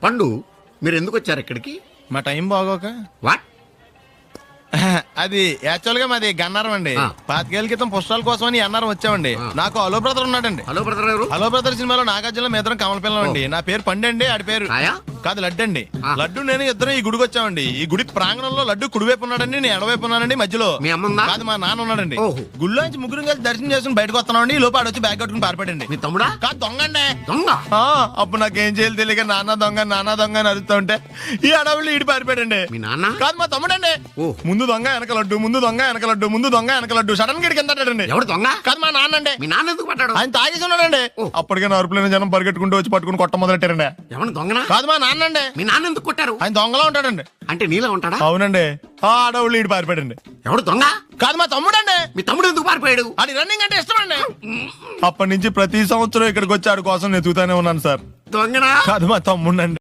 పండు మీరు ఎందుకు వచ్చారు ఇక్కడికి? మా టైం బాగోక. వాట్? అది యాక్చువల్ గా మాది గన్నారం అండి. 5 ఏళ్ల క్రితం పుష్పాల కోసం అని అన్నారం వచ్చామండి. నాకు హలో బ్రదర్ ఉన్నాడండి. హలో బ్రదర్ ఎవరు? హలో బ్రదర్ సినిమాలో నాగార్జున మేదరం కమల పిల్లం అండి. నా పేరు పండు అండి, ఆడి పేరు ఆయా? కాదు లడ్డు అండి. లడ్డు నేను ఇద్దరం ఈ గుడికి వచ్చామండి. ఈ గుడి ప్రాంగణంలో లడ్డు కుడివైపు ఉన్నాడండి, నేను ఎడవైపు ఉన్నానండి. మధ్యలో మీ అమ్మ ఉందా? కాదు మా నాన్న ఉన్నాడండి. ఓహో. గుళ్ళో నుంచి ముగ్గురు కలిసి దర్శనం చేసుకుని బయటకు వస్తున్నామండి. ఈ లోపు ఆడొచ్చి బ్యాగ్ కట్టుకుని పారిపోయాడండి. మీ తమ్ముడా? కాదు దొంగ అండి. దొంగ? అప్పుడు నాకేం చేయాలి తెలియక నాన్న దొంగ అని అరుస్తూ ఉంటే ఈ అడవులు ఈడి పారిపోయాడండి. మీ నాన్న? కాదు మా తమ్ముడండి. ఓ. ముందు దొంగ వెనక లడ్డు, ముందు దొంగ వెనక లడ్డు, ముందు దొంగ వెనక లడ్డు. సడన్ గా కిందండి. ఎవడు దొంగ? కాదు మా నాన్న అండి. మీ నాన్న ఎందుకు పట్టాడు? ఆయన తాగేసి ఉన్నాడండి. అప్పటికే అరుపులైన జనం పరిగెట్టుకుంటూ వచ్చి పట్టుకుని కొట్ట మొదలెట్టారండి. ఎవరు దొంగనా? కాదు మా నాన్న అండి. మీ నాన్న ఎందుకు కొట్టారు? ఆయన దొంగలా ఉంటాడండి. అంటే నీలా ఉంటాడా? అవునండి. ఆ అడవులు ఈడు పారిపోయాడండి. ఎవడు దొంగ? కాదు మా తమ్ముడండి. మీ తమ్ముడు ఎందుకు పారిపోయాడు? అది రన్నింగ్ అంటే ఇష్టం అండి. అప్పటి నుంచి ప్రతి సంవత్సరం ఇక్కడికి వచ్చి ఆడి కోసం వెతుకుతానే ఉన్నాను సార్. దొంగనా? కాదు మా తమ్ముడండి.